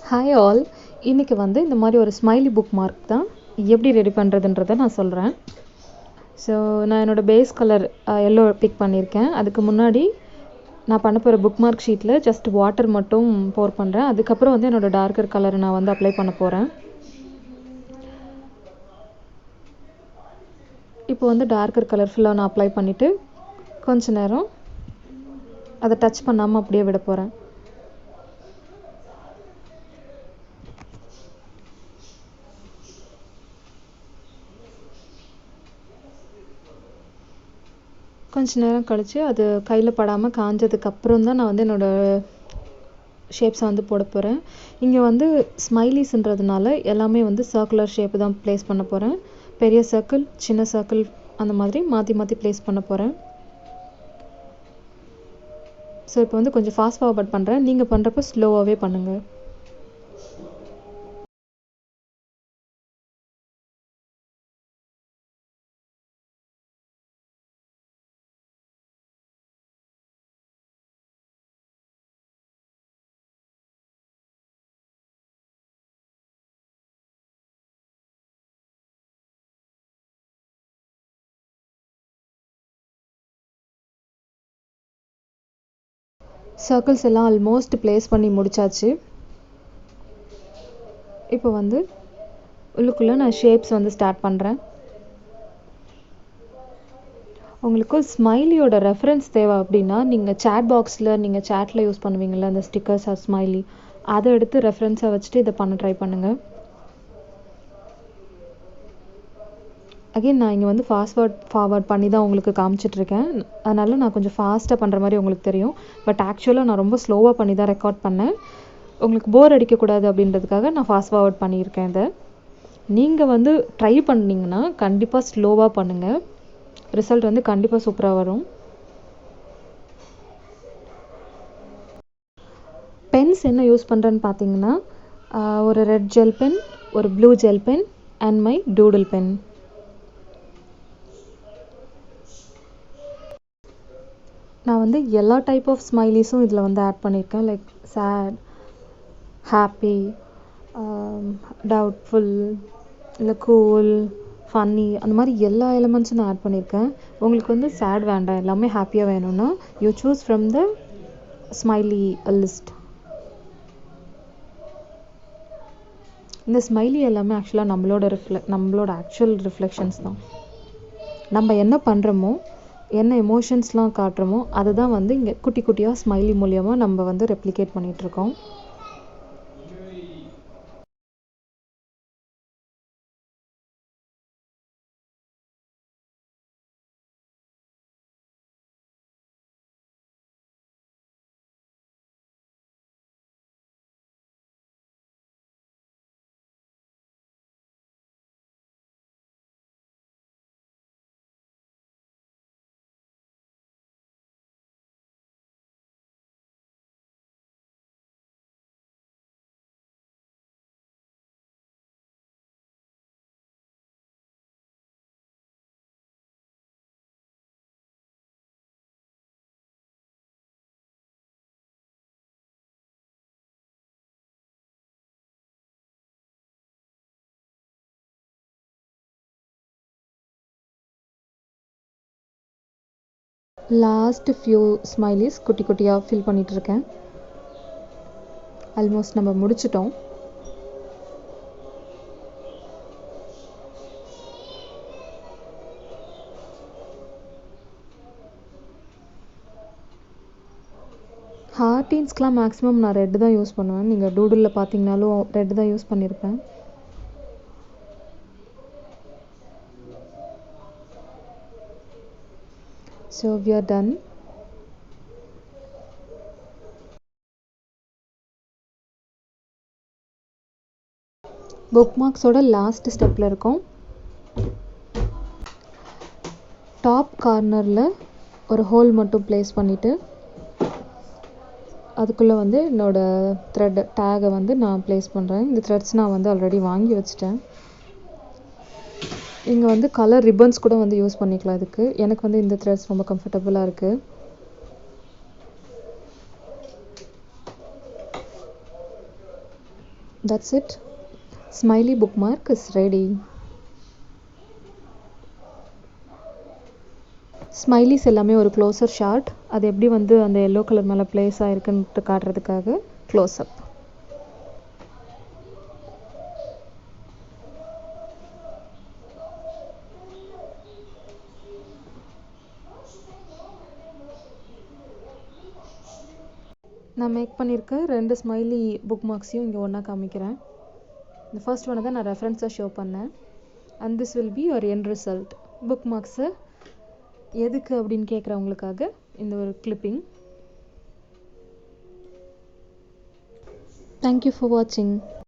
Hi all. இன்றைக்கி வந்து இந்த மாதிரி ஒரு ஸ்மைலி புக் மார்க் தான் எப்படி ரெடி பண்ணுறதுன்றதை நான் சொல்கிறேன். ஸோ நான் என்னோடய பேஸ் கலர் எல்லோ பிக் பண்ணியிருக்கேன். அதுக்கு முன்னாடி நான் பண்ண போகிற புக் மார்க் ஷீட்டில் ஜஸ்ட் வாட்டர் மட்டும் போர் பண்ணுறேன். அதுக்கப்புறம் வந்து என்னோடய டார்க்கர் கலரை நான் வந்து அப்ளை பண்ண போகிறேன். இப்போ வந்து டார்க்கர் கலர் ஃபுல்லாக நான் அப்ளை பண்ணிவிட்டு கொஞ்ச நேரம் அதை டச் பண்ணாமல் அப்படியே விட போகிறேன். கொஞ்ச நேரம் கழித்து அது கையில் படாமல் காஞ்சதுக்கப்புறம் தான் நான் வந்து என்னோடய ஷேப்ஸை வந்து போட போகிறேன். இங்கே வந்து ஸ்மைலிஸ்ன்றதுனால எல்லாமே வந்து சர்க்குலர் ஷேப்பு தான் ப்ளேஸ் பண்ண போகிறேன். பெரிய சர்க்கிள், சின்ன சர்க்கிள் அந்த மாதிரி மாற்றி மாற்றி ப்ளேஸ் பண்ண போகிறேன். ஸோ இப்போ வந்து கொஞ்சம் ஃபாஸ்ட் ஃபார்வர்ட் பண்ணுறேன். நீங்கள் பண்ணுறப்ப ஸ்லோவாகவே பண்ணுங்கள். சர்க்கிள்ஸ் எல்லாம் ஆல்மோஸ்ட் ப்ளேஸ் பண்ணி முடிச்சாச்சு. இப்போ வந்து உள்ளுக்குள்ளே நான் ஷேப்ஸ் வந்து ஸ்டார்ட் பண்ணுறேன். உங்களுக்கு ஸ்மைலியோட ரெஃபரன்ஸ் தேவை அப்படின்னா நீங்கள் சேட் பாக்ஸில் நீங்கள் சேட்டில் யூஸ் பண்ணுவீங்கள்ல அந்த ஸ்டிக்கர்ஸ் ஆர் ஸ்மைலி, அதை எடுத்து ரெஃபரன்ஸாக வச்சுட்டு இதை பண்ண ட்ரை பண்ணுங்கள். அகெயின் நான் இங்கே வந்து ஃபார்வர்ட் பண்ணி தான் உங்களுக்கு காமிச்சிட்ருக்கேன். அதனால் நான் கொஞ்சம் ஃபாஸ்ட்டாக பண்ணுற மாதிரி உங்களுக்கு தெரியும். பட் ஆக்சுவலாக நான் ரொம்ப ஸ்லோவாக பண்ணி தான் ரெக்கார்ட் பண்ணேன். உங்களுக்கு போர் அடிக்கக்கூடாது அப்படின்றதுக்காக நான் ஃபாஸ்ட் ஃபார்வர்ட் பண்ணியிருக்கேன். இதை நீங்கள் வந்து ட்ரை பண்ணிங்கன்னா கண்டிப்பாக ஸ்லோவாக பண்ணுங்கள். ரிசல்ட் வந்து கண்டிப்பாக சூப்பராக வரும். பென்ஸ் என்ன யூஸ் பண்ணுறேன்னு பார்த்தீங்கன்னா ஒரு ரெட் ஜெல் பென், ஒரு blue gel pen and my doodle pen. நான் வந்து எல்லா டைப் ஆஃப் ஸ்மைலிஸும் இதில் வந்து ஆட் பண்ணியிருக்கேன். லைக் சேட், ஹாப்பி, டவுட்ஃபுல், இல்லை கூல், ஃபன்னி, அந்த மாதிரி எல்லா எலிமெண்ட்ஸும் நான் ஆட் பண்ணியிருக்கேன். உங்களுக்கு வந்து சேட் வேண்டாம், எல்லாமே ஹாப்பியாக வேணும்னா you choose from the smiley list. இந்த ஸ்மைலி எல்லாமே ஆக்சுவலாக நம்மளோட ஆக்சுவல் ரிஃப்ளெக்ஷன்ஸ் தான். நம்ம என்ன பண்ணுறோமோ, என்ன எமோஷன்ஸ்லாம் காட்டுறோமோ அதை தான் வந்து இங்கே குட்டி குட்டியாக ஸ்மைலி மூலியமாக நம்ம வந்து ரெப்ளிகேட் பண்ணிகிட்ருக்கோம். லாஸ்ட் ஃபியூ ஸ்மைலிஸ் குட்டி குட்டியாக ஃபில் பண்ணிகிட்ருக்கேன். ஆல்மோஸ்ட் நம்ம முடிச்சிட்டோம். ஹார்டின்ஸ்க்கெலாம் மேக்ஸிமம் நான் ரெட்டு தான் யூஸ் பண்ணுவேன். நீங்கள் டூடில் பார்த்தீங்கனாலும் ரெட்டு தான் யூஸ் பண்ணியிருப்பேன். So we are done. புக்மார்க்ஸோட லாஸ்ட் ஸ்டெப்பில் இருக்கோம். டாப் கார்னரில் ஒரு ஹோல் மட்டும் ப்ளேஸ் பண்ணிவிட்டு அதுக்குள்ளே வந்து என்னோடய த்ரெட் டேகை வந்து நான் ப்ளேஸ் பண்ணுறேன். இந்த த்ரெட்ஸ் நான் வந்து ஆல்ரெடி வாங்கி வச்சிட்டேன். இங்கே வந்து கலர் ரிப்பன்ஸ் கூட வந்து யூஸ் பண்ணிக்கலாம். இதுக்கு எனக்கு வந்து இந்த த்ரெட்ஸ் ரொம்ப கம்ஃபர்டபுளாக இருக்குது. That's it. Smiley bookmark is ready. Smileys எல்லாமே ஒரு க்ளோஸர் ஷாட். அது எப்படி வந்து அந்த எல்லோ கலர் மேலே ப்ளேஸ் ஆகிருக்குன்ட்டு காட்டுறதுக்காக க்ளோஸ்அப். நான் மேக் பண்ணியிருக்க 2 ஸ்மைலி புக் மார்க்ஸையும் இங்கே ஒன்றா காமிக்கிறேன். இந்த ஃபர்ஸ்ட் ஒன்று தான் நான் ரெஃபரன்ஸாக ஷோ பண்ணேன். And this will be your end result. Book marks எதுக்கு அப்படின்னு கேட்குறவங்களுக்காக இந்த ஒரு கிளிப்பிங். தேங்க்யூ ஃபார் வாட்சிங்.